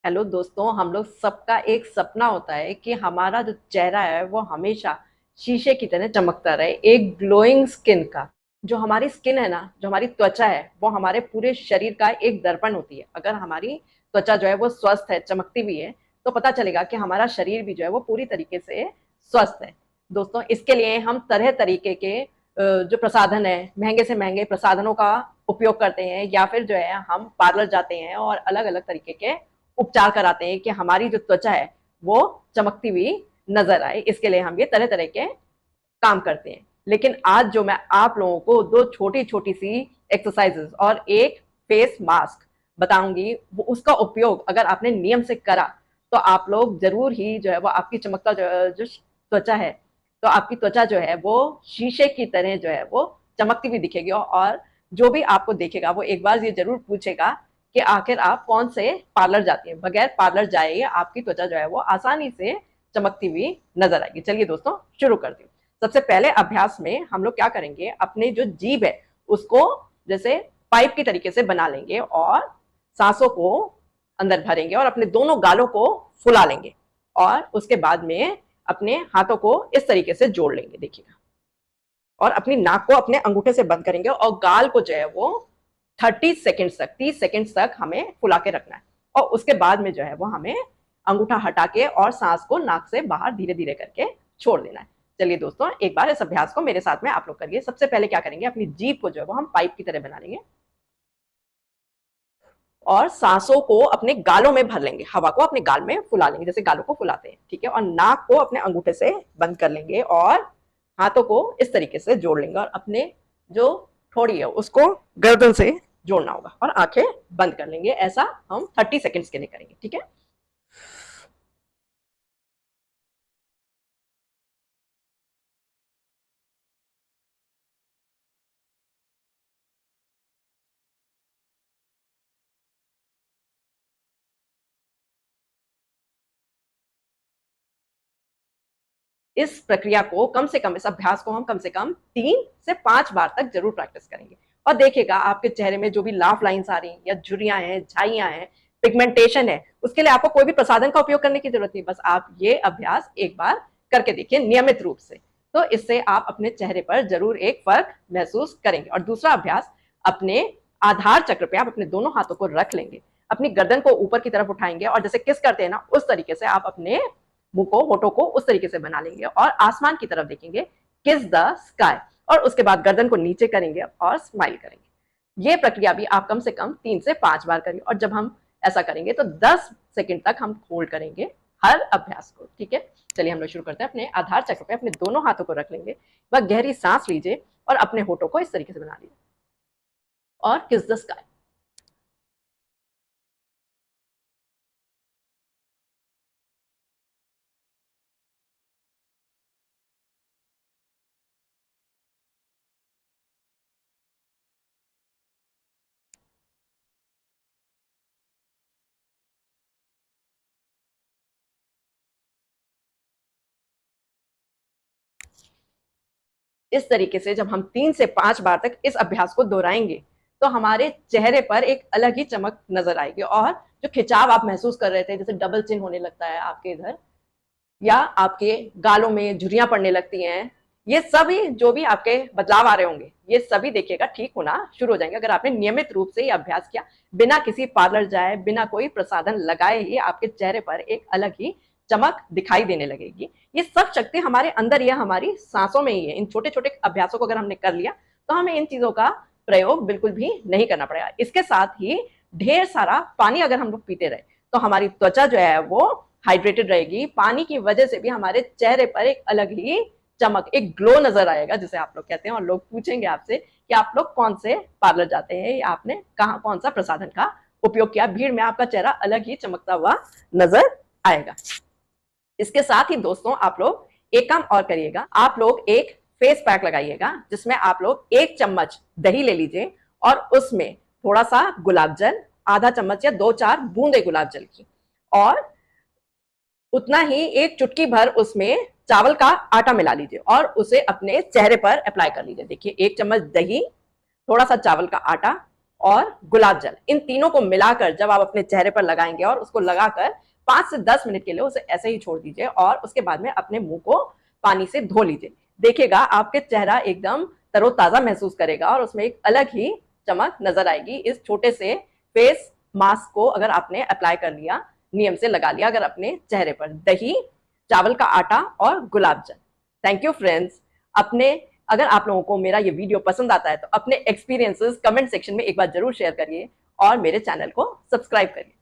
Hello दोस्तों, हम लोग सबका एक सपना होता है कि हमारा जो चेहरा है वो हमेशा शीशे की तरह चमकता रहे, एक ग्लोइंग स्किन का। जो हमारी स्किन है ना, जो हमारी त्वचा है, वो हमारे पूरे शरीर का एक दर्पण होती है। अगर हमारी त्वचा जो है वो स्वस्थ है, चमकती भी है, तो पता चलेगा कि हमारा शरीर भी जो है वो पूरी तरीके से स्वस्थ है। दोस्तों, इसके लिए हम तरह तरीके के जो प्रसाधन है, महंगे से महंगे प्रसाधनों का उपयोग करते हैं, या फिर जो है हम पार्लर जाते हैं और अलग अलग तरीके के उपचार कराते हैं कि हमारी जो त्वचा है वो चमकती हुई नजर आए। इसके लिए हम ये तरह तरह के काम करते हैं। लेकिन आज जो मैं आप लोगों को दो छोटी छोटी सी एक्सरसाइजेस और एक फेस मास्क बताऊंगी, वो उसका उपयोग अगर आपने नियम से करा तो आप लोग जरूर ही जो है वो आपकी चमकता जो त्वचा है, तो आपकी त्वचा जो है वो शीशे की तरह जो है वो चमकती हुई दिखेगी। और जो भी आपको देखेगा वो एक बार ये जरूर पूछेगा कि आखिर आप कौन से पार्लर जाती हैं। बगैर पार्लर जाए आपकी त्वचा जो है वो आसानी से चमकती हुई नजर आएगी। चलिए दोस्तों, शुरू करती हूँ। सबसे पहले अभ्यास में हम लोग क्या करेंगे, अपने जो जीभ है उसको जैसे पाइप की तरीके से बना लेंगे और सांसों को अंदर भरेंगे और अपने दोनों गालों को फुला लेंगे। और उसके बाद में अपने हाथों को इस तरीके से जोड़ लेंगे, देखिएगा। और अपनी नाक को अपने अंगूठे से बंद करेंगे और गाल को जो है वो 30 सेकेंड तक, 30 सेकेंड तक हमें फुला के रखना है। और उसके बाद में जो है वो हमें अंगूठा हटा के और सांस को नाक से बाहर धीरे धीरे करके छोड़ देना है। चलिए दोस्तों, एक बार इस अभ्यास को मेरे साथ में आप लोग करिए। सबसे पहले क्या करेंगे, अपनी जीभ को जो है वो हम पाइप की तरह बना लेंगे और सांसों को अपने गालों में भर लेंगे, हवा को अपने गाल में फुला लेंगे जैसे गालों को फुलाते हैं, ठीक है। और नाक को अपने अंगूठे से बंद कर लेंगे और हाथों को इस तरीके से जोड़ लेंगे और अपने जो ठोड़ी है उसको गर्दन से जोड़ना होगा और आंखें बंद कर लेंगे। ऐसा हम 30 सेकेंड्स के लिए करेंगे, ठीक है। इस प्रक्रिया को कम से कम, इस अभ्यास को हम कम से कम 3 से 5 बार तक जरूर प्रैक्टिस करेंगे। और देखिएगा आपके चेहरे में जो भी लाफ लाइन्स आ रही हैं या झुर्रियां हैं, झाइयां हैं, पिगमेंटेशन है, उसके लिए आपको कोई भी प्रसाधन का उपयोग करने की जरूरत नहीं। बस आप ये अभ्यास एक बार करके देखिए नियमित रूप से, तो इससे आप अपने चेहरे पर जरूर एक फर्क महसूस करेंगे। और दूसरा अभ्यास, अपने आधार चक्र पे आप अपने दोनों हाथों को रख लेंगे, अपनी गर्दन को ऊपर की तरफ उठाएंगे और जैसे किस करते हैं ना, उस तरीके से आप अपने मुंह को, होठों को उस तरीके से बना लेंगे और आसमान की तरफ देखेंगे, किस द स्काई। और उसके बाद गर्दन को नीचे करेंगे और स्माइल करेंगे। ये प्रक्रिया भी आप कम से कम 3 से 5 बार करेंगे। और जब हम ऐसा करेंगे तो 10 सेकेंड तक हम होल्ड करेंगे हर अभ्यास को, ठीक है। चलिए हम लोग शुरू करते हैं। अपने आधार चक्र पे अपने दोनों हाथों को रख लेंगे, वह गहरी सांस लीजिए और अपने होठों को इस तरीके से बना लीजिए और किस द स्काई। इस तरीके से जब हम 3 से 5 बार तक इस अभ्यास को दोहराएंगे तो हमारे चेहरे पर एक अलग ही चमक नजर आएगी। और जो खिंचाव आप महसूस कर रहे थे, जैसे डबल चिन होने लगता है आपके इधर, या आपके गालों में झुर्रियां पड़ने लगती हैं, ये सभी जो भी आपके बदलाव आ रहे होंगे, ये सभी देखिएगा ठीक होना शुरू हो जाएंगे अगर आपने नियमित रूप से ये अभ्यास किया, बिना किसी पार्लर जाए, बिना कोई प्रसाधन लगाए ही आपके चेहरे पर एक अलग ही चमक दिखाई देने लगेगी। ये सब शक्ति हमारे अंदर ही है, हमारी सांसों में ही है। इन छोटे छोटे अभ्यासों को अगर हमने कर लिया तो हमें इन चीजों का प्रयोग बिल्कुल भी नहीं करना पड़ेगा। इसके साथ ही ढेर सारा पानी अगर हम लोग पीते रहे तो हमारी त्वचा जो है वो हाइड्रेटेड रहेगी। पानी की वजह से भी हमारे चेहरे पर एक अलग ही चमक, एक ग्लो नजर आएगा जिसे आप लोग कहते हैं। और लोग पूछेंगे आपसे कि आप लोग कौन से पार्लर जाते हैं या आपने कहाँ कौन सा प्रसाधन का उपयोग किया। भीड़ में आपका चेहरा अलग ही चमकता हुआ नजर आएगा। इसके साथ ही दोस्तों, आप लोग एक काम और करिएगा, आप लोग एक फेस पैक लगाइएगा जिसमें आप लोग 1 चम्मच दही ले लीजिए और उसमें थोड़ा सा गुलाब जल, आधा चम्मच या 2-4 बूंदे गुलाब जल की, और उतना ही एक चुटकी भर उसमें चावल का आटा मिला लीजिए और उसे अपने चेहरे पर अप्लाई कर लीजिए। देखिए, 1 चम्मच दही, थोड़ा सा चावल का आटा और गुलाब जल, इन तीनों को मिलाकर जब आप अपने चेहरे पर लगाएंगे और उसको लगाकर 5 से 10 मिनट के लिए उसे ऐसे ही छोड़ दीजिए और उसके बाद में अपने मुंह को पानी से धो लीजिए। देखिएगा आपके चेहरा एकदम तरोताजा महसूस करेगा और उसमें एक अलग ही चमक नजर आएगी। इस छोटे से फेस मास्क को अगर आपने अप्लाई कर लिया, नियम से लगा लिया अगर अपने चेहरे पर, दही, चावल का आटा और गुलाब जल। Thank you friends. अपने अगर आप लोगों को मेरा ये वीडियो पसंद आता है तो अपने एक्सपीरियंसेस कमेंट सेक्शन में एक बार जरूर शेयर करिए और मेरे चैनल को सब्सक्राइब करिए।